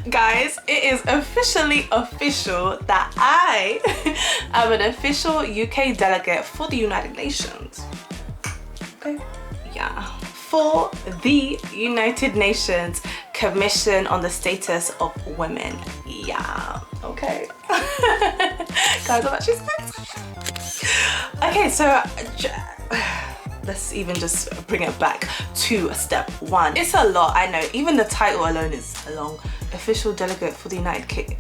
Guys, it is officially official that I am an official UK delegate for the United Nations. Okay, yeah, for the United Nations Commission on the Status of Women. Yeah, okay. Guys, I'm actually so excited. Okay, so let's even just bring it back to step one. It's a lot, I know. Even the title alone is long. Official delegate for the United Kingdom.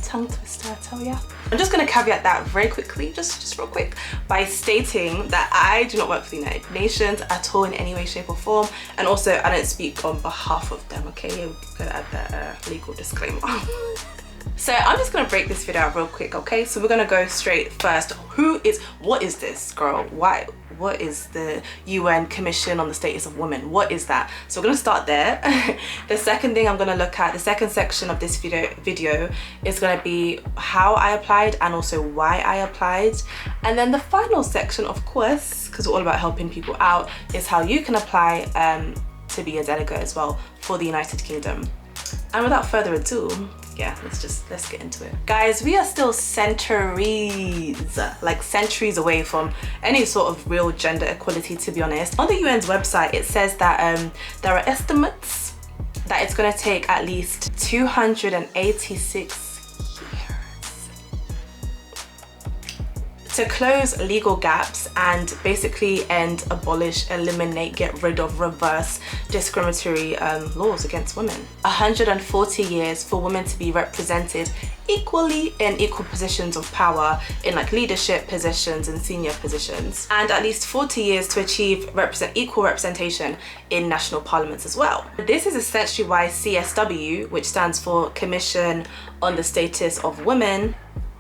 Tongue twister, I tell ya. I'm just gonna caveat that very quickly, just real quick, by stating that I do not work for the United Nations at all in any way, shape or form. And also I don't speak on behalf of them, okay? We're gonna add that legal disclaimer. So I'm just gonna break this video out real quick, okay? So we're gonna go straight first. What is this, girl? What is the UN Commission on the Status of Women? What is that? So we're gonna start there. The second thing I'm gonna look at, the second section of this video is gonna be how I applied and also why I applied. And then the final section, of course, because we're all about helping people out, is how you can apply to be a delegate as well for the United Kingdom. And without further ado, yeah, let's get into it. Guys, we are still centuries away from any sort of real gender equality, to be honest. On the UN's website, it says that there are estimates that it's gonna take at least 286 to close legal gaps and basically abolish, eliminate, get rid of, reverse discriminatory laws against women. 140 years for women to be represented equally in equal positions of power in like leadership positions and senior positions, and at least 40 years to achieve equal representation in national parliaments as well. This is essentially why CSW, which stands for Commission on the Status of Women,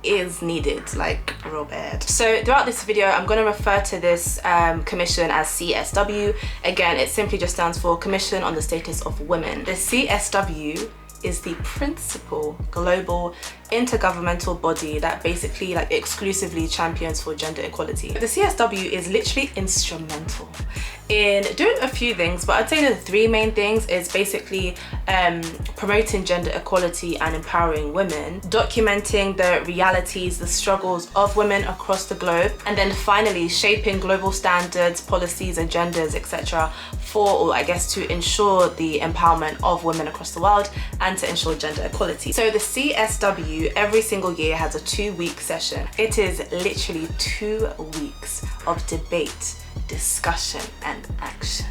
is needed, like real bad. So throughout this video I'm going to refer to this commission as CSW. Again, it simply just stands for Commission on the Status of Women. The CSW is the principal global intergovernmental body that basically like exclusively champions for gender equality. The CSW is literally instrumental in doing a few things, but I'd say the three main things is basically promoting gender equality and empowering women, documenting the realities, the struggles of women across the globe, and then finally shaping global standards, policies, agendas, etc. for, or I guess to ensure the empowerment of women across the world and to ensure gender equality. So the CSW every single year has a 2-week session. It is literally 2 weeks of debate, discussion and action.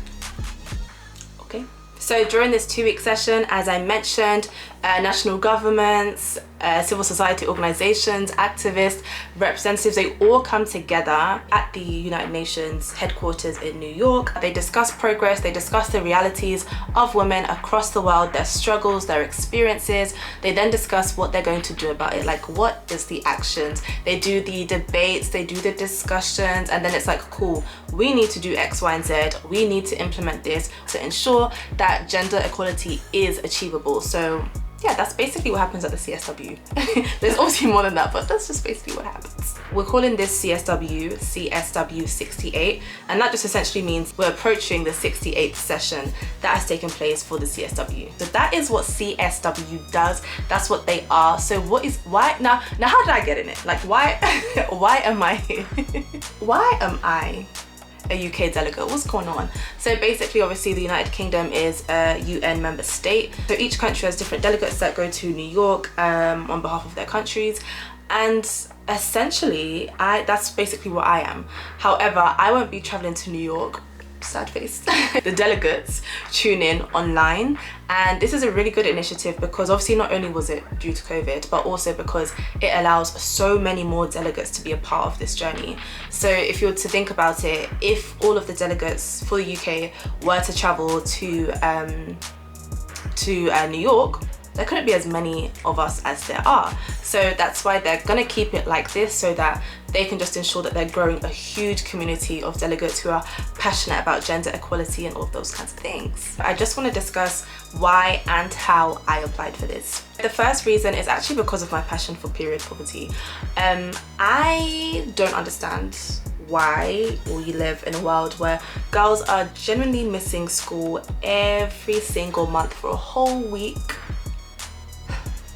Okay, so during this 2-week session, as I mentioned, national governments, civil society organizations, activists, representatives, they all come together at the United Nations headquarters in New York. They discuss progress, they discuss the realities of women across the world, their struggles, their experiences. They then discuss what they're going to do about it, like what is the actions. They do the debates, they do the discussions, and then it's like, cool, we need to do X, Y, and Z. We need to implement this to ensure that gender equality is achievable. So yeah, that's basically what happens at the CSW. There's obviously more than that, but that's just basically what happens. We're calling this CSW 68, and that just essentially means we're approaching the 68th session that has taken place for the CSW. So that is what CSW does. That's what they are. So why now how did I get in it? Like why am I here? Why am I a UK delegate? What's going on? So basically, obviously the United Kingdom is a UN member state, so each country has different delegates that go to New York on behalf of their countries, and essentially that's basically what I am. However, I won't be traveling to New York, sad face. The delegates tune in online, and this is a really good initiative because obviously not only was it due to COVID, but also because it allows so many more delegates to be a part of this journey. So if you were to think about it, if all of the delegates for the UK were to travel to New York, there couldn't be as many of us as there are. So that's why they're gonna keep it like this, so that they can just ensure that they're growing a huge community of delegates who are passionate about gender equality and all of those kinds of things. I just want to discuss why and how I applied for this. The first reason is actually because of my passion for period poverty. I don't understand why we live in a world where girls are genuinely missing school every single month for a whole week.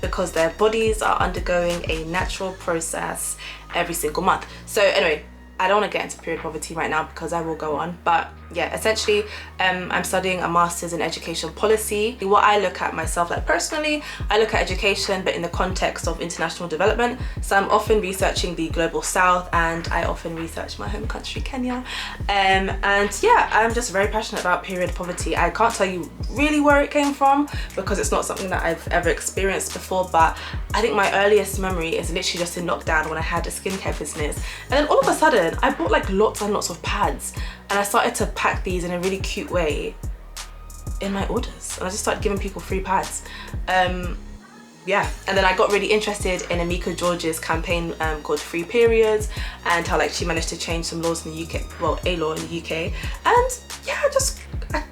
because their bodies are undergoing a natural process every single month. So anyway, I don't want to get into period poverty right now because I will go on, but yeah, essentially I'm studying a master's in education policy. What I look at myself, like personally, I look at education but in the context of international development. So I'm often researching the global south, and I often research my home country, Kenya. And yeah, I'm just very passionate about period poverty. I can't tell you really where it came from because it's not something that I've ever experienced before, but I think my earliest memory is literally just in lockdown when I had a skincare business, and then all of a sudden I bought like lots and lots of pads, and I started to pack these in a really cute way in my orders, and I just started giving people free pads. Yeah, and then I got really interested in Amika George's campaign called Free Periods, and how like she managed to change some laws in the UK, well, a law in the UK, and yeah,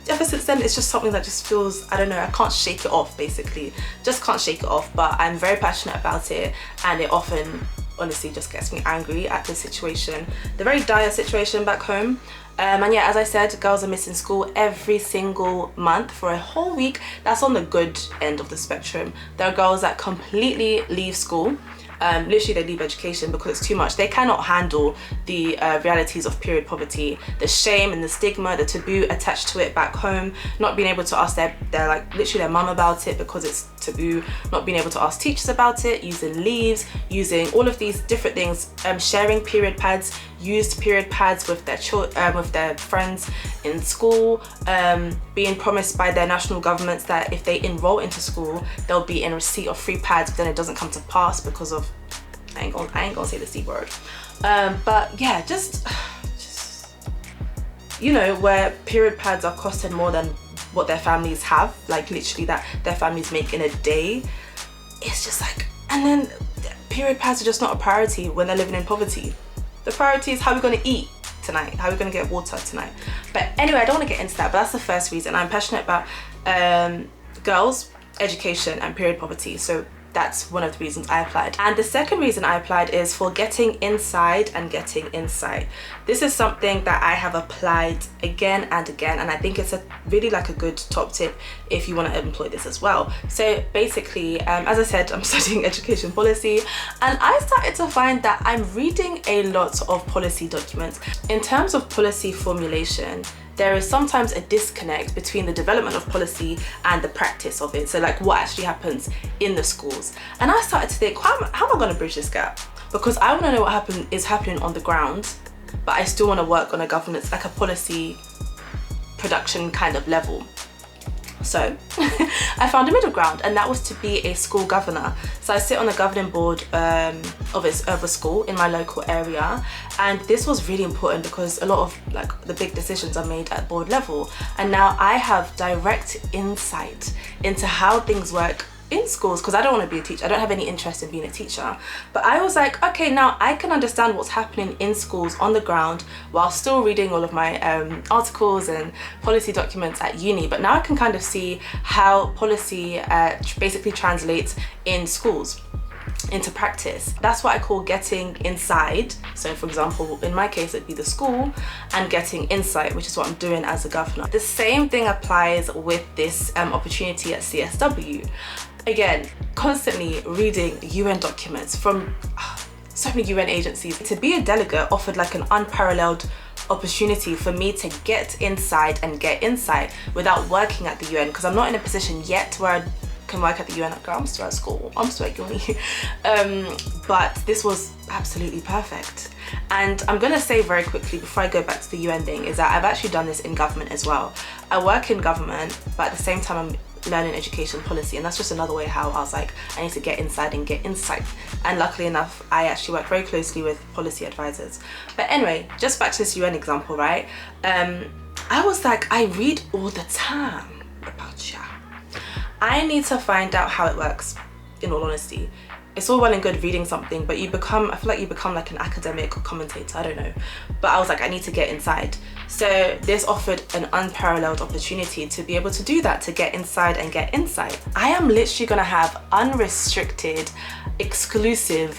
ever since then it's just something that just feels, I don't know, I can't shake it off, basically, just can't shake it off. But I'm very passionate about it, and it often honestly just gets me angry at the situation, the very dire situation back home. And yeah, as I said, girls are missing school every single month for a whole week. That's on the good end of the spectrum. There are girls that completely leave school. Literally they leave education because it's too much. They cannot handle the realities of period poverty, the shame and the stigma, the taboo attached to it back home, not being able to ask their like literally their mum about it because it's taboo, not being able to ask teachers about it, using leaves, using all of these different things, sharing period pads, used period pads with their friends in school, being promised by their national governments that if they enroll into school they'll be in receipt of free pads, but then it doesn't come to pass because of, I ain't gonna say the C word, but yeah, just you know, where period pads are costing more than what their families have, like literally that their families make in a day. It's just like, and then period pads are just not a priority when they're living in poverty. The priority is how we're going to eat tonight, how we're going to get water tonight. But anyway, I don't want to get into that, but that's the first reason. I'm passionate about girls, education and period poverty. So that's one of the reasons I applied. And the second reason I applied is for getting inside and getting insight. This is something that I have applied again and again, and I think it's a really like a good top tip if you want to employ this as well. So basically, as I said, I'm studying education policy, and I started to find that I'm reading a lot of policy documents. In terms of policy formulation, there is sometimes a disconnect between the development of policy and the practice of it. So like what actually happens in the schools. And I started to think, how am I going to bridge this gap? Because I want to know what is happening on the ground, but I still want to work on a governance, like a policy production kind of level. So I found a middle ground, and that was to be a school governor. So I sit on the governing board of a school in my local area, and this was really important because a lot of like the big decisions are made at board level, and now I have direct insight into how things work in schools, because I don't want to be a teacher. I don't have any interest in being a teacher, but I was like, okay, now I can understand what's happening in schools on the ground while still reading all of my articles and policy documents at uni. But now I can kind of see how policy basically translates in schools into practice. That's what I call getting inside. So for example, in my case it'd be the school, and getting insight, which is what I'm doing as a governor. The same thing applies with this opportunity at CSW. Again, constantly reading UN documents from so many UN agencies. To be a delegate offered like an unparalleled opportunity for me to get inside and get insight without working at the UN, because I'm not in a position yet where I can work at the UN. I'm still at school, I'm still at uni. But this was absolutely perfect. And I'm gonna say very quickly before I go back to the UN thing is that I've actually done this in government as well. I work in government, but at the same time I'm learning education policy, and that's just another way how I was like, I need to get inside and get insight. And luckily enough, I actually work very closely with policy advisors. But anyway, just back to this UN example, right? I was like, I read all the time about ya. I need to find out how it works, in all honesty. It's all well and good reading something, but I feel like you become like an academic commentator, I don't know. But I was like, I need to get inside. So this offered an unparalleled opportunity to be able to do that, to get inside and get insight. I am literally gonna have unrestricted, exclusive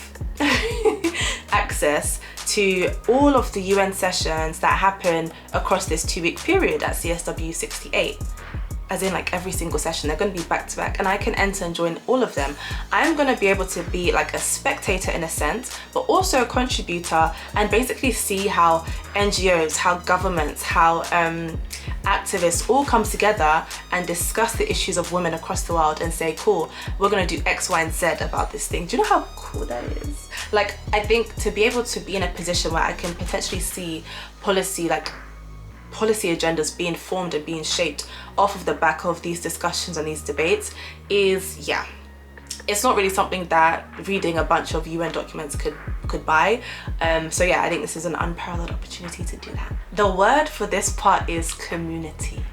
access to all of the UN sessions that happen across this 2-week period at CSW 68. as in like every single session. They're going to be back to back, and I can enter and join all of them. I'm going to be able to be like a spectator in a sense, but also a contributor, and basically see how NGOs, how governments, how activists all come together and discuss the issues of women across the world and say, cool, we're going to do X, Y, and Z about this thing. Do you know how cool that is? Like, I think to be able to be in a position where I can potentially see policy agendas being formed and being shaped off of the back of these discussions and these debates is, yeah, it's not really something that reading a bunch of UN documents could buy. So yeah, I think this is an unparalleled opportunity to do that. The word for this part is community.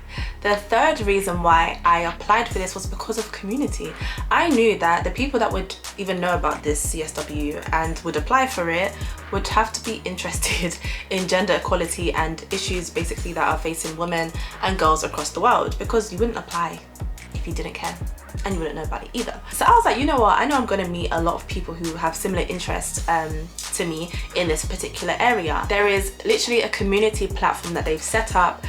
The third reason why I applied for this was because of community. I knew that the people that would even know about this CSW and would apply for it would have to be interested in gender equality and issues basically that are facing women and girls across the world, because you wouldn't apply if you didn't care, and you wouldn't know about it either. So I was like, you know what, I know I'm going to meet a lot of people who have similar interests to me in this particular area. There is literally a community platform that they've set up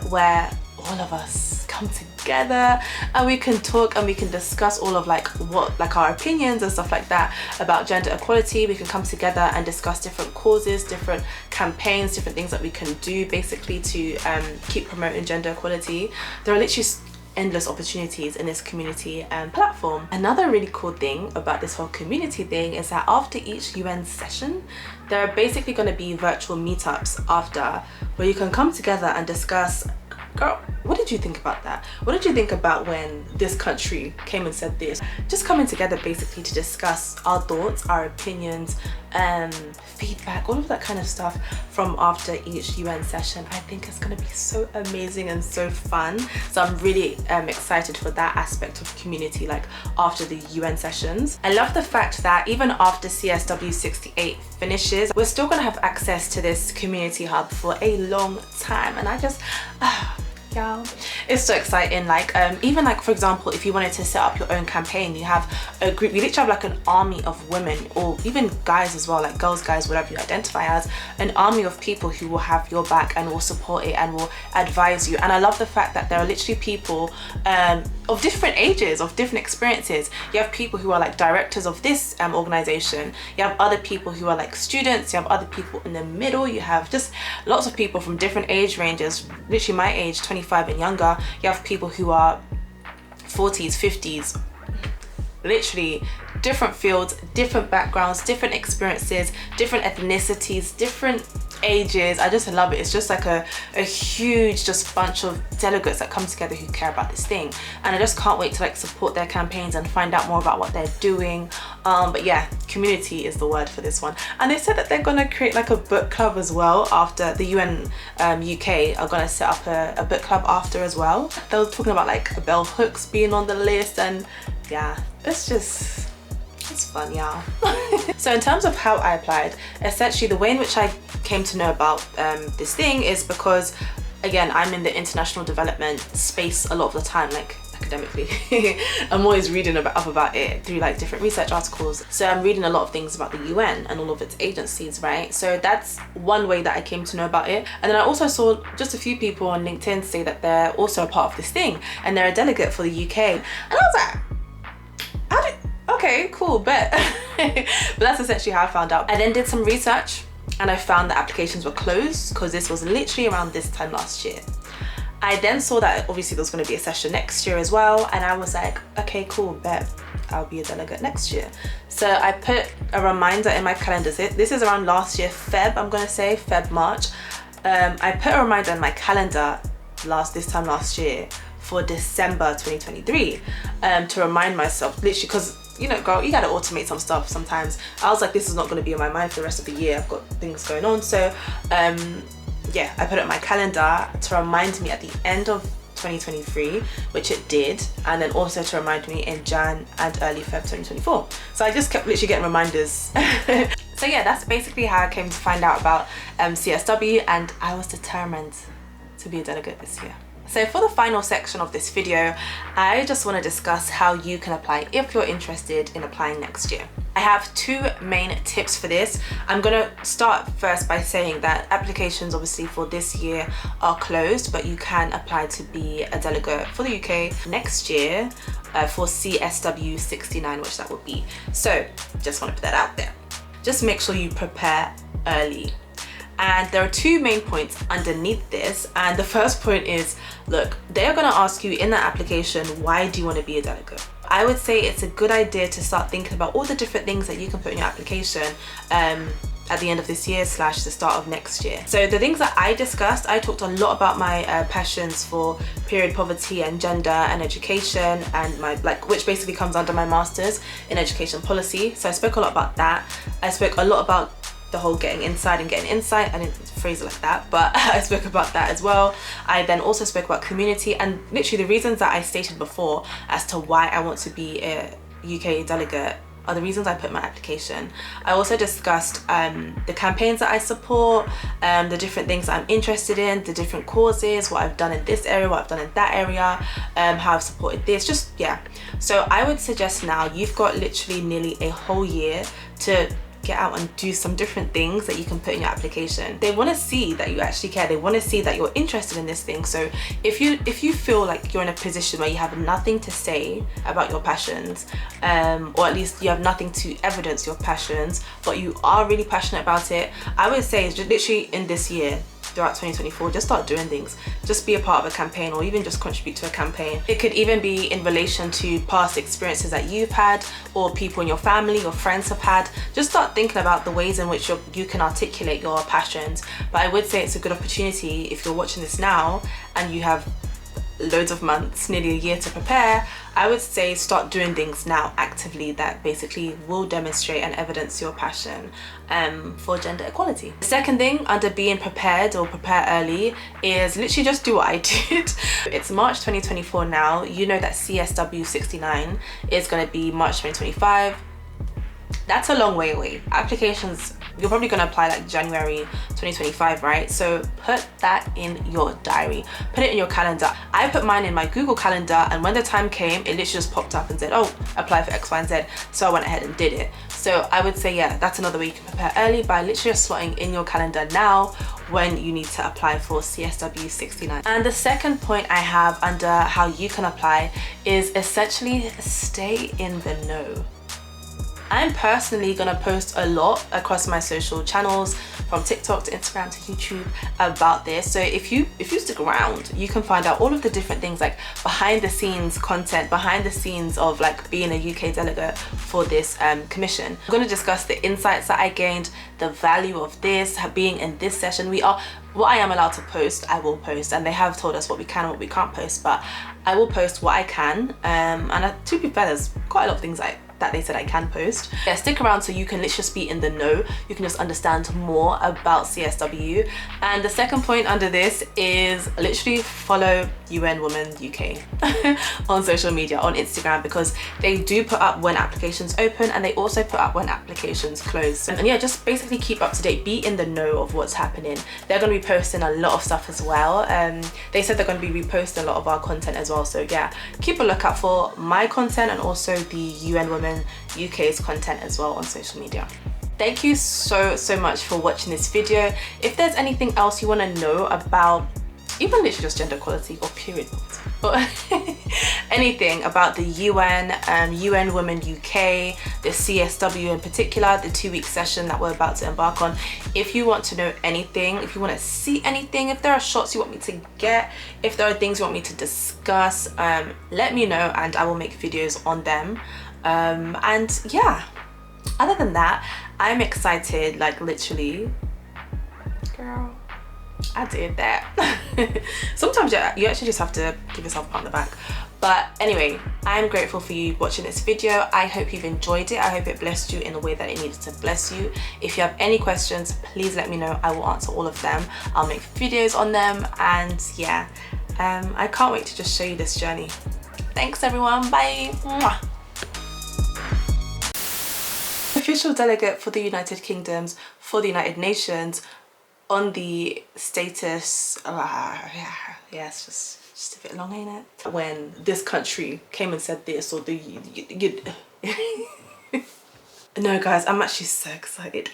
where all of us come together and we can talk and we can discuss all of like our opinions and stuff like that about gender equality. We can come together and discuss different causes, different campaigns, different things that we can do basically to keep promoting gender equality. There are literally endless opportunities in this community platform. Another really cool thing about this whole community thing is that after each UN session, there are basically going to be virtual meetups after, where you can come together and discuss, girl, what did you think about that? What did you think about when this country came and said this? Just coming together basically to discuss our thoughts, our opinions, feedback, all of that kind of stuff from after each UN session. I think it's going to be so amazing and so fun. So I'm really excited for that aspect of community, like after the UN sessions. I love the fact that even after CSW 68 finishes, we're still going to have access to this community hub for a long time. And I just, y'all, it's so exciting. Like even like, for example, if you wanted to set up your own campaign, you have a group, you literally have like an army of women, or even guys as well, like girls, guys, whatever you identify as, an army of people who will have your back and will support it and will advise you. And I love the fact that there are literally people of different ages, of different experiences. You have people who are like directors of this organization, you have other people who are like students, you have other people in the middle, you have just lots of people from different age ranges, literally my age, 25 and younger. You have people who are 40s, 50s, literally different fields, different backgrounds, different experiences, different ethnicities, different ages. I just love it. It's just like a huge just bunch of delegates that come together who care about this thing, and I just can't wait to like support their campaigns and find out more about what they're doing. But yeah, community is the word for this one. And they said that they're gonna create like a book club as well after the UN UK are gonna set up a book club after as well. They were talking about like bell hooks being on the list, and yeah, it's fun, y'all. So in terms of how I applied, essentially the way in which I came to know about this thing is because, again, I'm in the international development space a lot of the time, like academically. I'm always reading about it through like different research articles. So I'm reading a lot of things about the UN and all of its agencies, right? So that's one way that I came to know about it. And then I also saw just a few people on LinkedIn say that they're also a part of this thing and they're a delegate for the UK. And I was like, okay, cool, bet. But that's essentially how I found out. I then did some research and I found that applications were closed because this was literally around this time last year. I then saw that obviously there was going to be a session next year as well, and I was like, okay, cool, bet I'll be a delegate next year. So I put a reminder in my calendar. This is around last year, Feb, I'm going to say, March. I put a reminder in my calendar this time last year for December 2023 to remind myself, literally, because, you know, girl, you gotta automate some stuff sometimes. I was like, this is not going to be on my mind for the rest of the year. I've got things going on. So yeah, I put it on my calendar to remind me at the end of 2023, which it did, and then also to remind me in Jan and early Feb 2024. So I just kept literally getting reminders. So yeah, that's basically how I came to find out about CSW, and I was determined to be a delegate this year. So for the final section of this video, I just want to discuss how you can apply if you're interested in applying next year. I have two main tips for this. I'm gonna start first by saying that applications obviously for this year are closed, but you can apply to be a delegate for the UK next year for CSW 69, which that would be. So just want to put that out there. Just make sure you prepare early. And there are two main points underneath this. And the first point is, look, they're gonna ask you in that application, why do you want to be a delegate? I would say it's a good idea to start thinking about all the different things that you can put in your application at the end of this year / the start of next year. So the things that I discussed, I talked a lot about my passions for period poverty and gender and education, and my which basically comes under my master's in education policy. So I spoke a lot about that. I spoke a lot about the whole getting inside and getting insight. I didn't phrase it like that, but I spoke about that as well. I then also spoke about community, and literally the reasons that I stated before as to why I want to be a UK delegate are the reasons I put in my application. I also discussed the campaigns that I support, the different things that I'm interested in, the different causes, what I've done in this area, what I've done in that area, how I've supported this, just yeah. So I would suggest now you've got literally nearly a whole year to get out and do some different things that you can put in your application. They want to see that you actually care. They want to see that you're interested in this thing. So if you feel like you're in a position where you have nothing to say about your passions, or at least you have nothing to evidence your passions, but you are really passionate about it, I would say just literally in this year, throughout 2024, just start doing things. Just be a part of a campaign, or even just contribute to a campaign. It could even be in relation to past experiences that you've had, or people in your family or friends have had. Just start thinking about the ways in which you can articulate your passions. But I would say it's a good opportunity if you're watching this now and you have loads of months, nearly a year to prepare. I would say start doing things now actively that basically will demonstrate and evidence your passion for gender equality. The second thing under being prepared or prepare early is literally just do what I did. It's March 2024 now. You know that CSW 69 is going to be March 2025. That's a long way away. Applications, you're probably going to apply like January 2025, right? So put that in your diary, put it in your calendar. I put mine in my Google calendar, and when the time came, it literally just popped up and said, oh, apply for X, Y, and Z. So I went ahead and did it. So I would say, yeah, that's another way you can prepare early, by literally just slotting in your calendar now when you need to apply for CSW 69. And the second point I have under how you can apply is essentially stay in the know. I'm personally gonna post a lot across my social channels, from TikTok to Instagram to YouTube, about this. So if you stick around, you can find out all of the different things, like behind the scenes content, behind the scenes of like being a UK delegate for this commission. I'm gonna discuss the insights that I gained, the value of this, being in this session. What I am allowed to post, I will post, and they have told us what we can and what we can't post, but I will post what I can. And to be fair, there's quite a lot of things that they said I can post. Yeah, stick around so you can literally just be in the know. You can just understand more about CSW. And the second point under this is literally follow UN Women UK on social media, on Instagram, because they do put up when applications open, and they also put up when applications close. And yeah, just basically keep up to date, be in the know of what's happening. They're going to be posting a lot of stuff as well. They said they're going to be reposting a lot of our content as well. So yeah, keep a lookout for my content and also the UN Women UK's content as well on social media. Thank you so much for watching this video. If there's anything else you want to know about, even literally just gender equality or period poverty, or anything about the UN Women UK, the CSW in particular, the 2-week session that we're about to embark on, if you want to know anything, if you want to see anything, if there are shots you want me to get, if there are things you want me to discuss, let me know and I will make videos on them. And yeah, other than that, I'm excited, like literally, girl, I did that. Sometimes you actually just have to give yourself a pat on the back. But anyway, I'm grateful for you watching this video. I hope you've enjoyed it. I hope it blessed you in the way that it needed to bless you. If you have any questions, please let me know. I will answer all of them. I'll make videos on them, and yeah, I can't wait to just show you this journey. Thanks everyone, bye. Mwah. Official delegate for the United Kingdoms for the United Nations on the status, yeah, it's just a bit long, ain't it? When this country came and said this, or No guys, I'm actually so excited.